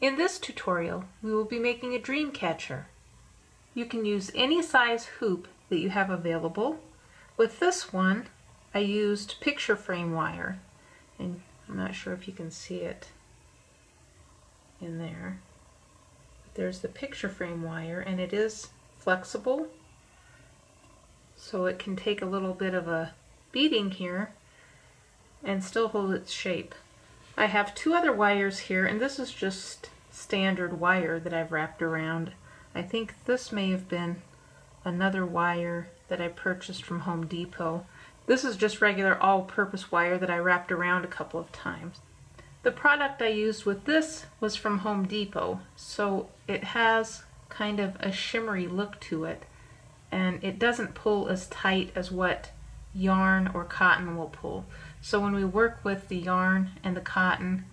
In this tutorial, we will be making a dream catcher. You can use any size hoop that you have available. With this one, I used picture frame wire, and I'm not sure if you can see it in there. There's the picture frame wire, and it is flexible, so it can take a little bit of a beating here and still hold its shape. I have two other wires here, and this is just standard wire that I've wrapped around. I think this may have been another wire that I purchased from Home Depot. This is just regular all-purpose wire that I wrapped around a couple of times. The product I used with this was from Home Depot, so it has kind of a shimmery look to it, and it doesn't pull as tight as what yarn or cotton will pull. So when we work with the yarn and the cotton,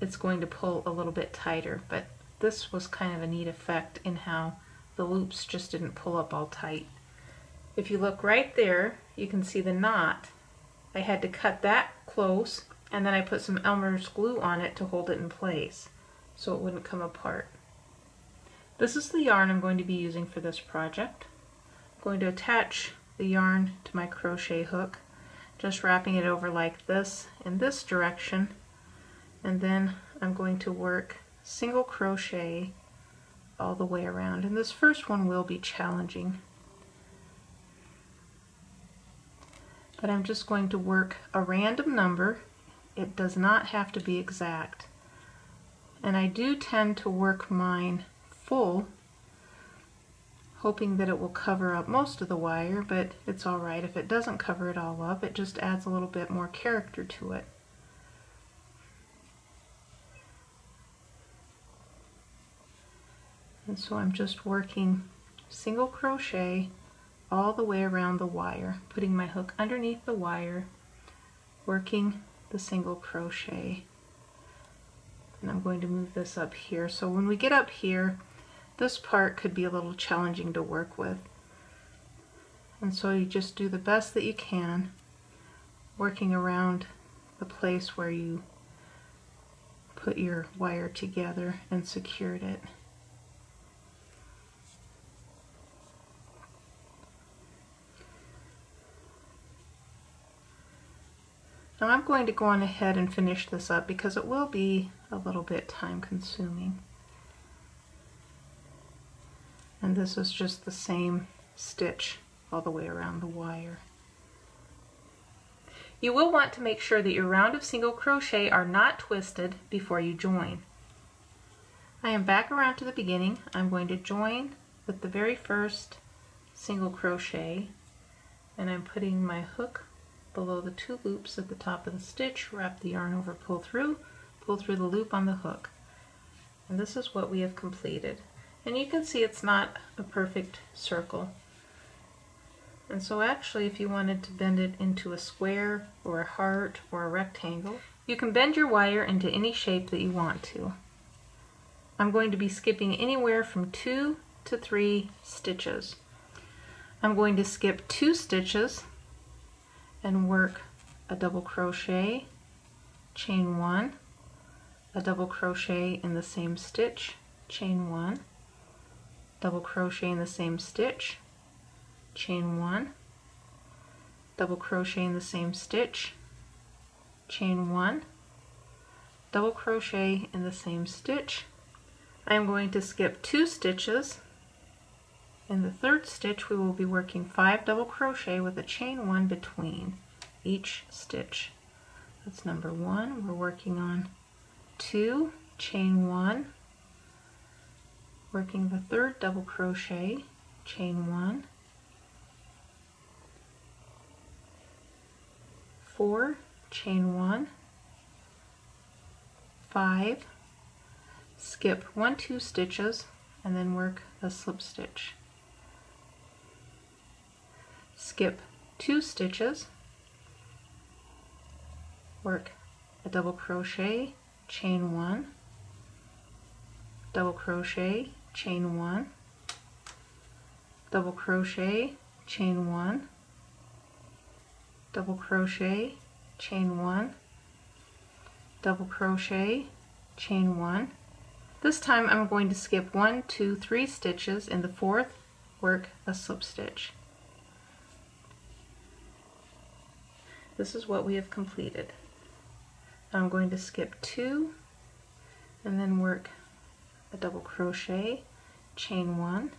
it's going to pull a little bit tighter, but this was kind of a neat effect in how the loops just didn't pull up all tight. If you look right there, you can see the knot. I had to cut that close, and then I put some Elmer's glue on it to hold it in place so it wouldn't come apart. This is the yarn I'm going to be using for this project. I'm going to attach the yarn to my crochet hook, just wrapping it over like this in this direction, and then I'm going to work single crochet all the way around. And this first one will be challenging, but I'm just going to work a random number. It does not have to be exact, and I do tend to work mine full, hoping that it will cover up most of the wire, but it's alright if it doesn't cover it all up. It just adds a little bit more character to it. And so I'm just working single crochet all the way around the wire, putting my hook underneath the wire, working the single crochet. And I'm going to move this up here. So when we get up here, this part could be a little challenging to work with. And so you just do the best that you can, working around the place where you put your wire together and secured it. Now I'm going to go on ahead and finish this up because it will be a little bit time consuming. And this is just the same stitch all the way around the wire. You will want to make sure that your round of single crochet are not twisted before you join. I am back around to the beginning. I'm going to join with the very first single crochet, and I'm putting my hook below the two loops at the top of the stitch, wrap the yarn over, pull through the loop on the hook. And this is what we have completed. And you can see it's not a perfect circle. And so actually, if you wanted to bend it into a square or a heart or a rectangle, you can bend your wire into any shape that you want to. I'm going to be skipping anywhere from 2 to 3 stitches. I'm going to skip 2 stitches and work a double crochet, chain 1, a double crochet in the same stitch, chain 1, double crochet in the same stitch, chain 1, double crochet in the same stitch, chain 1, double crochet in the same stitch. I am going to skip 2 stitches. In the third stitch we will be working 5 double crochet with a chain 1 between each stitch. That's number 1. We're working on 2, chain 1, working the third double crochet, chain 1, 4, chain 1, 5, skip 1, 2 stitches, and then work a slip stitch. Skip 2 stitches, work a double crochet, chain 1, double crochet, chain 1, double crochet, chain 1, double crochet, chain 1, double crochet, chain 1, This time I'm going to skip 1, 2, 3 stitches. In the fourth, work a slip stitch. This is what we have completed. I'm going to skip 2 and then work a double crochet, chain 1,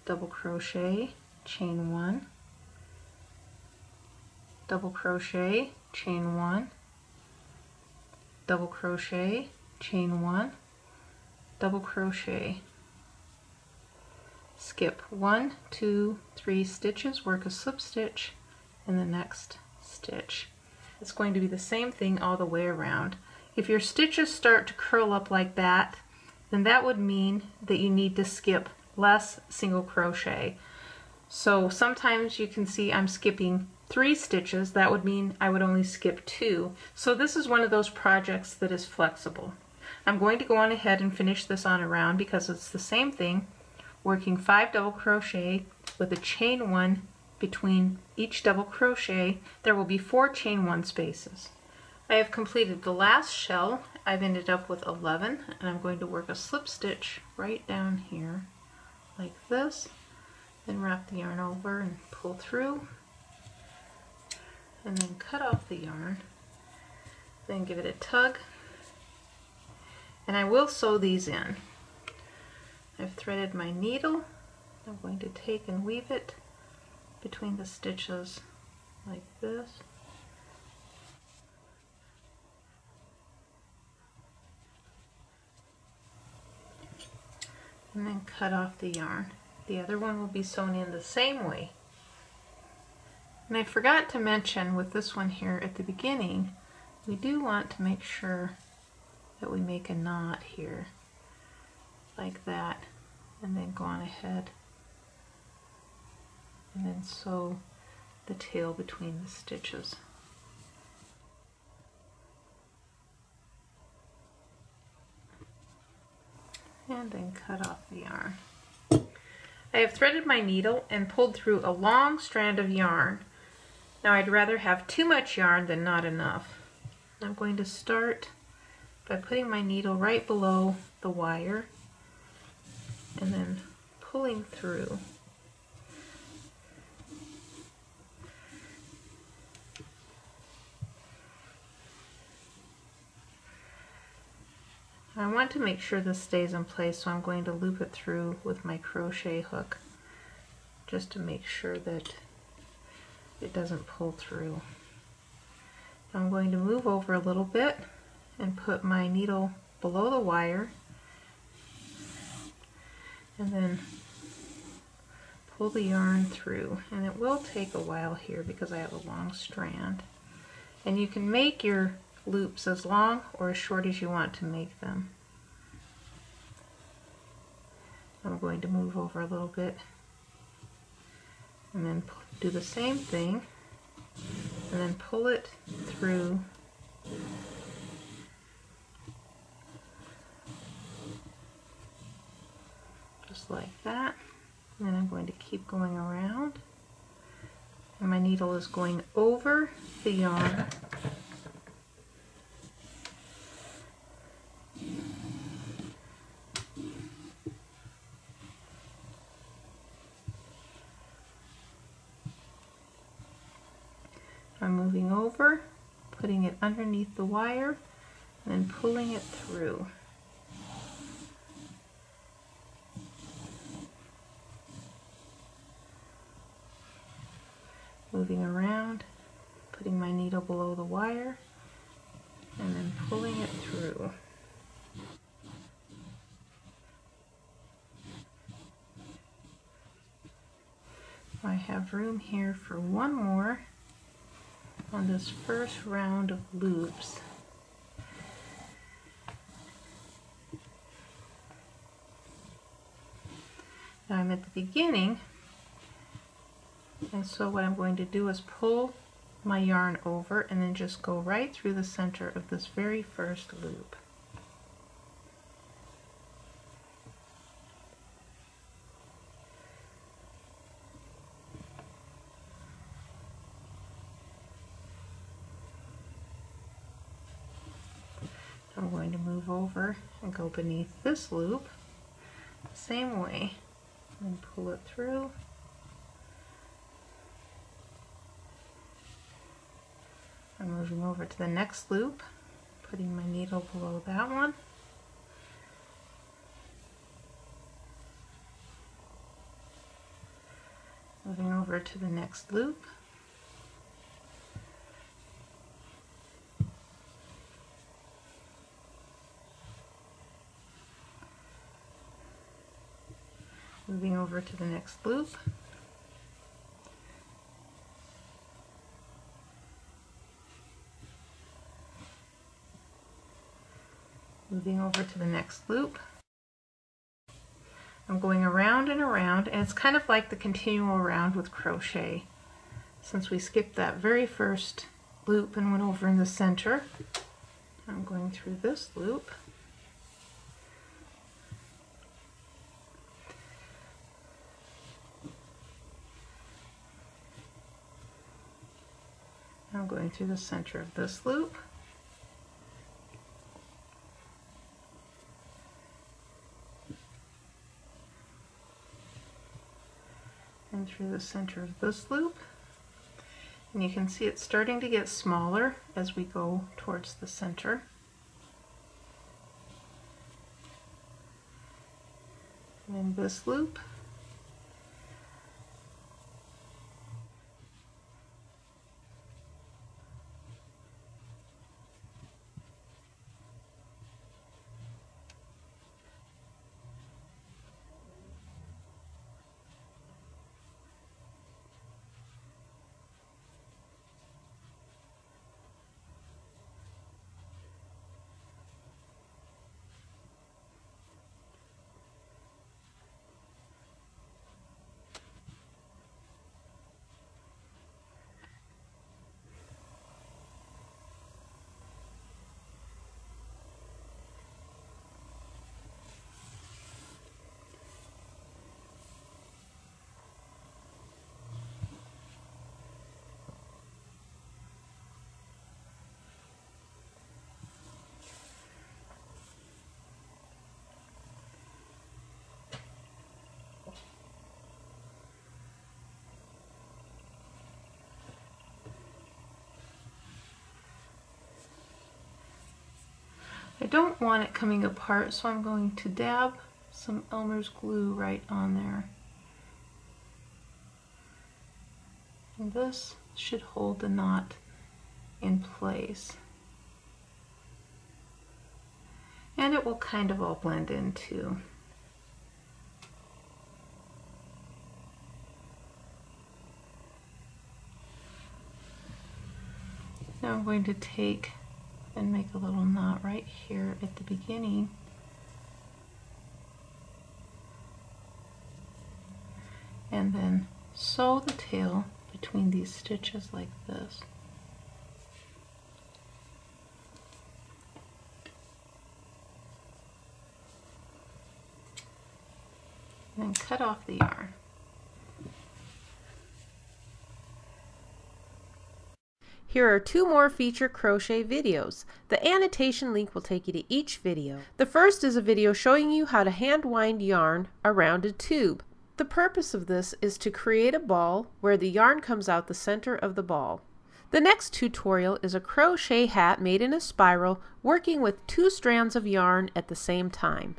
double crochet, chain 1, double crochet, chain 1, double crochet, chain 1, double crochet, skip 1, 2, 3 stitches, work a slip stitch in the next stitch. It's going to be the same thing all the way around. If your stitches start to curl up like that, then that would mean that you need to skip less single crochet. So sometimes you can see I'm skipping 3 stitches. That would mean I would only skip 2. So this is one of those projects that is flexible. I'm going to go on ahead and finish this on around because it's the same thing, working 5 double crochet with a chain 1 between each double crochet. There will be 4 chain 1 spaces. I have completed the last shell. I've ended up with 11, and I'm going to work a slip stitch right down here like this, then wrap the yarn over and pull through, and then cut off the yarn, then give it a tug, and I will sew these in. I've threaded my needle. I'm going to take and weave it between the stitches like this. And then cut off the yarn. The other one will be sewn in the same way. And I forgot to mention with this one here at the beginning, we do want to make sure that we make a knot here like that, and then go on ahead and then sew the tail between the stitches. And then cut off the yarn. I have threaded my needle and pulled through a long strand of yarn. Now I'd rather have too much yarn than not enough. I'm going to start by putting my needle right below the wire and then pulling through. I want to make sure this stays in place, so I'm going to loop it through with my crochet hook just to make sure that it doesn't pull through. I'm going to move over a little bit and put my needle below the wire and then pull the yarn through. And it will take a while here because I have a long strand. And you can make your loops as long or as short as you want to make them. I'm going to move over a little bit and then do the same thing and then pull it through just like that. And then I'm going to keep going around, and my needle is going over the yarn I'm moving over, putting it underneath the wire, and then pulling it through. Moving around, putting my needle below the wire, and then pulling it through. I have room here for one more on this first round of loops. Now I'm at the beginning, and so what I'm going to do is pull my yarn over and then just go right through the center of this very first loop. I'm going to move over and go beneath this loop the same way and pull it through. I'm moving over to the next loop, putting my needle below that one. Moving over to the next loop. Moving over to the next loop. Moving over to the next loop. I'm going around and around, and it's kind of like the continual round with crochet. Since we skipped that very first loop and went over in the center, I'm going through this loop. I'm going through the center of this loop. And through the center of this loop. And you can see it's starting to get smaller as we go towards the center. And then this loop. I don't want it coming apart, so I'm going to dab some Elmer's glue right on there. And this should hold the knot in place. And it will kind of all blend in too. Now I'm going to take and make a little knot right here at the beginning. And then sew the tail between these stitches like this. And then cut off the yarn. Here are 2 more feature crochet videos. The annotation link will take you to each video. The first is a video showing you how to hand wind yarn around a tube. The purpose of this is to create a ball where the yarn comes out the center of the ball. The next tutorial is a crochet hat made in a spiral working with 2 strands of yarn at the same time.